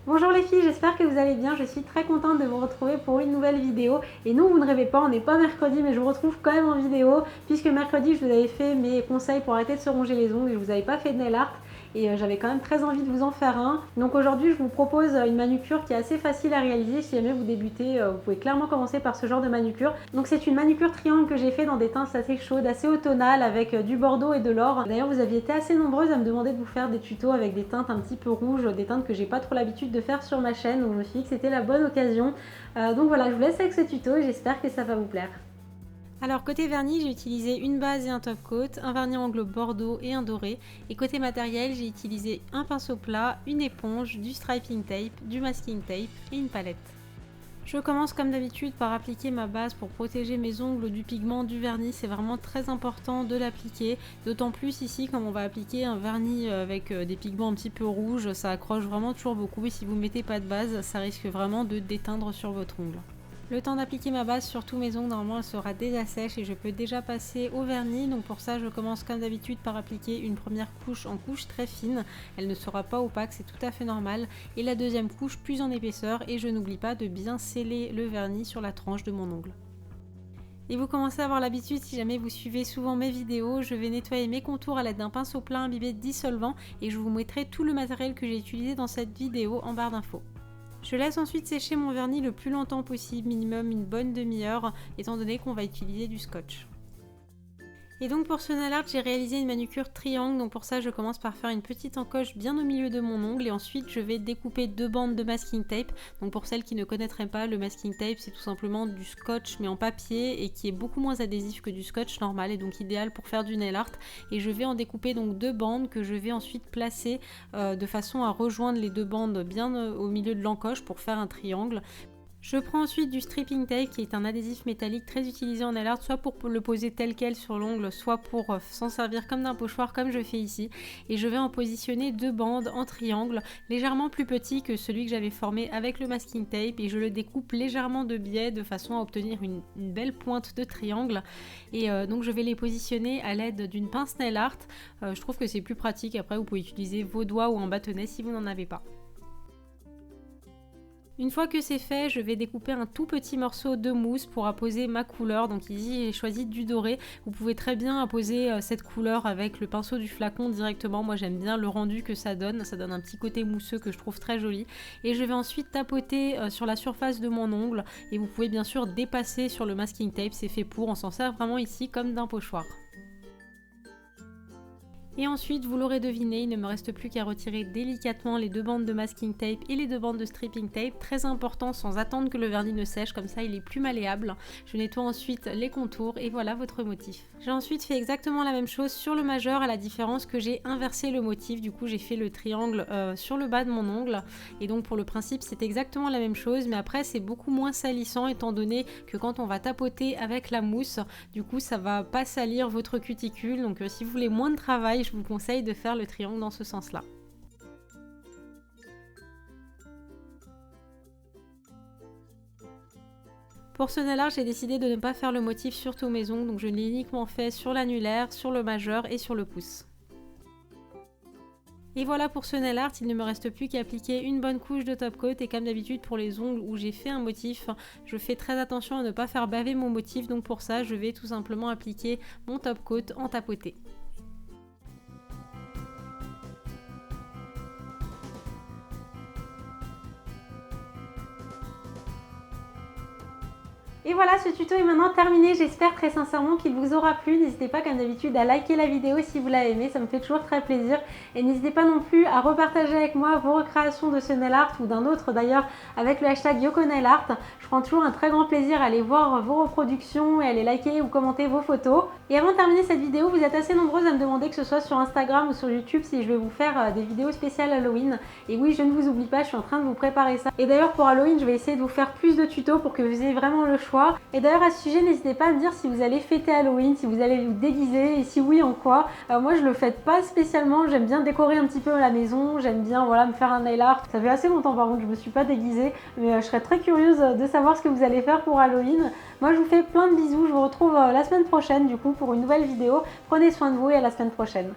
Bonjour les filles, j'espère que vous allez bien, je suis très contente de vous retrouver pour une nouvelle vidéo. Et non, vous ne rêvez pas, on n'est pas mercredi, mais je vous retrouve quand même en vidéo, puisque mercredi je vous avais fait mes conseils pour arrêter de se ronger les ongles et je vous avais pas fait de nail art. Et j'avais quand même très envie de vous en faire un. Donc aujourd'hui je vous propose une manucure qui est assez facile à réaliser. Si jamais vous débutez, vous pouvez clairement commencer par ce genre de manucure. Donc c'est une manucure triangle que j'ai fait dans des teintes assez chaudes, assez automnales, avec du bordeaux et de l'or. D'ailleurs vous aviez été assez nombreuses à me demander de vous faire des tutos avec des teintes un petit peu rouges, des teintes que j'ai pas trop l'habitude de faire sur ma chaîne. Donc je me suis dit que c'était la bonne occasion. Donc voilà, je vous laisse avec ce tuto et j'espère que ça va vous plaire. Alors côté vernis, j'ai utilisé une base et un top coat, un vernis anglo bordeaux et un doré. Et côté matériel, j'ai utilisé un pinceau plat, une éponge, du striping tape, du masking tape et une palette. Je commence comme d'habitude par appliquer ma base pour protéger mes ongles du pigment du vernis. C'est vraiment très important de l'appliquer, d'autant plus ici comme on va appliquer un vernis avec des pigments un petit peu rouges, ça accroche vraiment toujours beaucoup et si vous ne mettez pas de base, ça risque vraiment de déteindre sur votre ongle. Le temps d'appliquer ma base sur tous mes ongles, normalement elle sera déjà sèche et je peux déjà passer au vernis. Donc pour ça je commence comme d'habitude par appliquer une première couche en couche très fine. Elle ne sera pas opaque, c'est tout à fait normal. Et la deuxième couche plus en épaisseur et je n'oublie pas de bien sceller le vernis sur la tranche de mon ongle. Et vous commencez à avoir l'habitude, si jamais vous suivez souvent mes vidéos, je vais nettoyer mes contours à l'aide d'un pinceau plat imbibé de dissolvant et je vous mettrai tout le matériel que j'ai utilisé dans cette vidéo en barre d'infos. Je laisse ensuite sécher mon vernis le plus longtemps possible, minimum une bonne demi-heure, étant donné qu'on va utiliser du scotch. Et donc pour ce nail art, j'ai réalisé une manucure triangle, donc pour ça je commence par faire une petite encoche bien au milieu de mon ongle et ensuite je vais découper deux bandes de masking tape. Donc pour celles qui ne connaîtraient pas, le masking tape c'est tout simplement du scotch mais en papier et qui est beaucoup moins adhésif que du scotch normal et donc idéal pour faire du nail art. Et je vais en découper donc deux bandes que je vais ensuite placer de façon à rejoindre les deux bandes bien au milieu de l'encoche pour faire un triangle. Je prends ensuite du stripping tape qui est un adhésif métallique très utilisé en nail art, soit pour le poser tel quel sur l'ongle, soit pour s'en servir comme d'un pochoir comme je fais ici. Et je vais en positionner deux bandes en triangle, légèrement plus petits que celui que j'avais formé avec le masking tape et je le découpe légèrement de biais de façon à obtenir une belle pointe de triangle. Et donc je vais les positionner à l'aide d'une pince nail art. Je trouve que c'est plus pratique, après vous pouvez utiliser vos doigts ou un bâtonnet si vous n'en avez pas. Une fois que c'est fait, je vais découper un tout petit morceau de mousse pour apposer ma couleur. Donc ici j'ai choisi du doré. Vous pouvez très bien apposer cette couleur avec le pinceau du flacon directement. Moi j'aime bien le rendu que ça donne un petit côté mousseux que je trouve très joli. Et je vais ensuite tapoter sur la surface de mon ongle. Et vous pouvez bien sûr dépasser sur le masking tape, c'est fait pour. On s'en sert vraiment ici comme d'un pochoir. Et ensuite, vous l'aurez deviné, il ne me reste plus qu'à retirer délicatement les deux bandes de masking tape et les deux bandes de stripping tape. Très important, sans attendre que le vernis ne sèche, comme ça il est plus malléable. Je nettoie ensuite les contours et voilà votre motif. J'ai ensuite fait exactement la même chose sur le majeur, à la différence que j'ai inversé le motif. Du coup, j'ai fait le triangle sur le bas de mon ongle. Et donc pour le principe, c'est exactement la même chose, mais après c'est beaucoup moins salissant étant donné que quand on va tapoter avec la mousse, du coup ça va pas salir votre cuticule. Donc si vous voulez moins de travail, je vous conseille de faire le triangle dans ce sens-là. Pour ce nail art, j'ai décidé de ne pas faire le motif sur tous mes ongles, donc je l'ai uniquement fait sur l'annulaire, sur le majeur et sur le pouce. Et voilà pour ce nail art, il ne me reste plus qu'à appliquer une bonne couche de top coat et comme d'habitude pour les ongles où j'ai fait un motif, je fais très attention à ne pas faire baver mon motif, donc pour ça je vais tout simplement appliquer mon top coat en tapoté. Et voilà, ce tuto est maintenant terminé, j'espère très sincèrement qu'il vous aura plu. N'hésitez pas comme d'habitude à liker la vidéo si vous l'avez aimé, ça me fait toujours très plaisir. Et n'hésitez pas non plus à repartager avec moi vos recréations de ce nail art ou d'un autre d'ailleurs avec le hashtag YokoNailArt. Je prends toujours un très grand plaisir à aller voir vos reproductions et à aller liker ou commenter vos photos. Et avant de terminer cette vidéo, vous êtes assez nombreuses à me demander que ce soit sur Instagram ou sur YouTube si je vais vous faire des vidéos spéciales Halloween. Et oui, je ne vous oublie pas, je suis en train de vous préparer ça. Et d'ailleurs pour Halloween, je vais essayer de vous faire plus de tutos pour que vous ayez vraiment le choix. Et d'ailleurs à ce sujet, n'hésitez pas à me dire si vous allez fêter Halloween, si vous allez vous déguiser et si oui en quoi. Moi je le fête pas spécialement, j'aime bien décorer un petit peu la maison, j'aime bien voilà, me faire un nail art. Ça fait assez longtemps par contre je me suis pas déguisée, mais je serais très curieuse de savoir ce que vous allez faire pour Halloween. Moi je vous fais plein de bisous, je vous retrouve la semaine prochaine du coup pour une nouvelle vidéo. Prenez soin de vous et à la semaine prochaine.